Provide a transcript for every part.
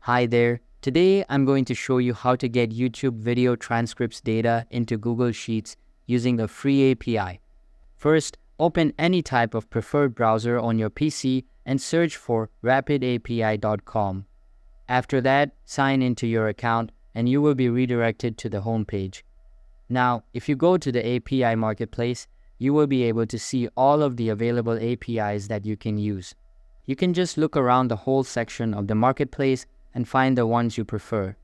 Hi there. Today I'm going to show you how to get YouTube Video Transcripts data into Google Sheets using a free API. First, open any type of preferred browser on your PC and search for rapidapi.com. After that, sign into your account and you will be redirected to the home page. Now, if you go to the API marketplace, you will be able to see all of the available APIs that you can use. You can just look around the whole section of the marketplace and find the ones you prefer.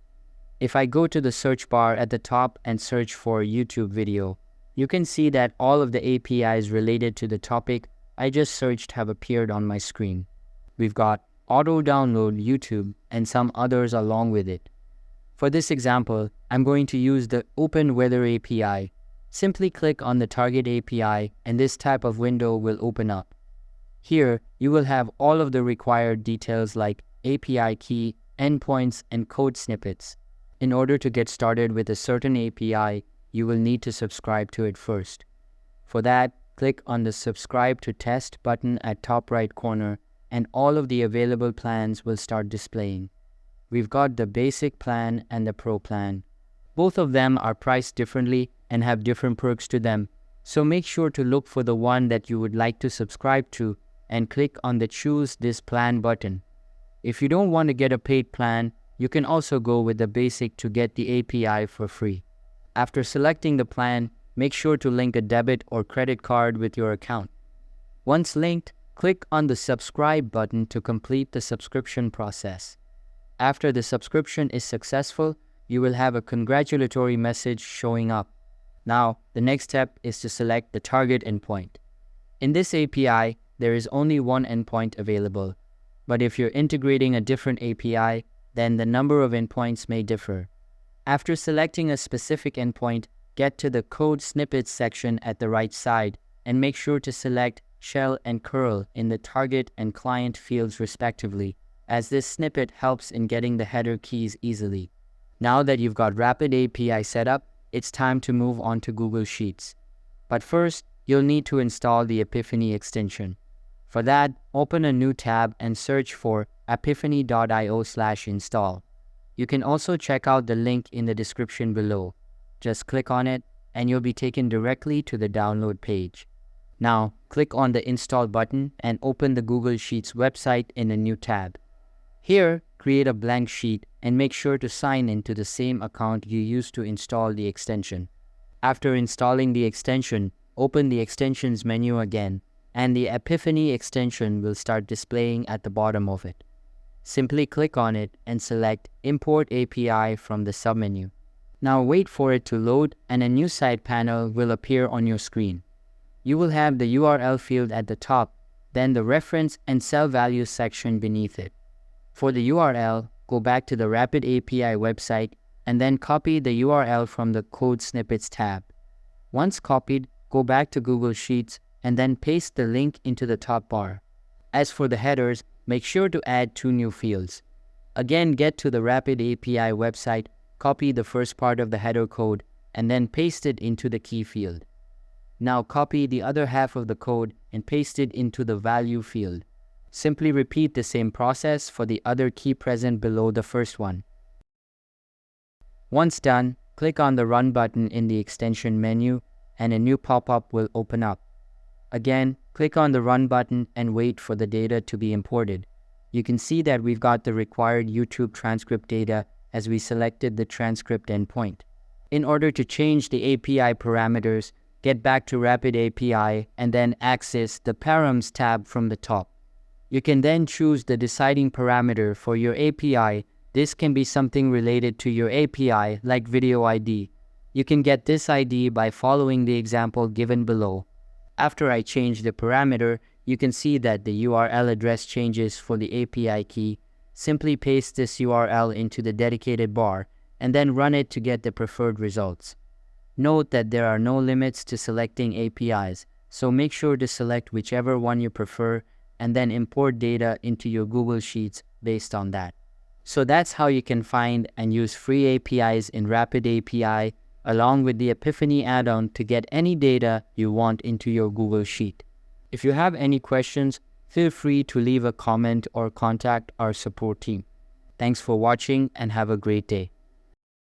If I go to the search bar at the top and search for YouTube video, you can see that all of the APIs related to the topic I just searched have appeared on my screen. We've got auto download YouTube and some others along with it. For this example, I'm going to use the Open Weather API. Simply click on the target API and this type of window will open up. Here, you will have all of the required details like API key, endpoints, and code snippets. In order to get started with a certain API, you will need to subscribe to it first. For that, click on the Subscribe to Test button at top right corner and all of the available plans will start displaying. We've got the basic plan and the pro plan. Both of them are priced differently and have different perks to them, so make sure to look for the one that you would like to subscribe to and click on the Choose This Plan button. If you don't want to get a paid plan, you can also go with the basic to get the API for free. After selecting the plan, make sure to link a debit or credit card with your account. Once linked, click on the Subscribe button to complete the subscription process. After the subscription is successful, you will have a congratulatory message showing up. Now, the next step is to select the target endpoint. In this API, there is only one endpoint available. But if you're integrating a different API, then the number of endpoints may differ. After selecting a specific endpoint, get to the Code Snippets section at the right side and make sure to select Shell and Curl in the target and client fields respectively, as this snippet helps in getting the header keys easily. Now that you've got Rapid API set up, it's time to move on to Google Sheets. But first, you'll need to install the Apipheny extension. For that, open a new tab and search for apipheny.io/install. You can also check out the link in the description below. Just click on it and you'll be taken directly to the download page. Now, click on the Install button and open the Google Sheets website in a new tab. Here, create a blank sheet and make sure to sign in to the same account you used to install the extension. After installing the extension, open the Extensions menu again, and the Apipheny extension will start displaying at the bottom of it. Simply click on it and select Import API from the submenu. Now wait for it to load and a new side panel will appear on your screen. You will have the URL field at the top, then the reference and cell values section beneath it. For the URL, go back to the Rapid API website and then copy the URL from the Code Snippets tab. Once copied, go back to Google Sheets and then paste the link into the top bar. As for the headers, make sure to add 2 new fields. Again, get to the Rapid API website, copy the first part of the header code, and then paste it into the key field. Now copy the other half of the code and paste it into the value field. Simply repeat the same process for the other key present below the first one. Once done, click on the Run button in the extension menu and a new pop-up will open up. Again, click on the Run button and wait for the data to be imported. You can see that we've got the required YouTube transcript data as we selected the transcript endpoint. In order to change the API parameters, get back to Rapid API and then access the Params tab from the top. You can then choose the deciding parameter for your API. This can be something related to your API like video ID. You can get this ID by following the example given below. After I change the parameter, you can see that the URL address changes for the API key. Simply paste this URL into the dedicated bar and then run it to get the preferred results. Note that there are no limits to selecting APIs, so make sure to select whichever one you prefer and then import data into your Google Sheets based on that. So that's how you can find and use free APIs in Rapid API along with the Apipheny add-on to get any data you want into your Google Sheet. If you have any questions, feel free to leave a comment or contact our support team. Thanks for watching and have a great day.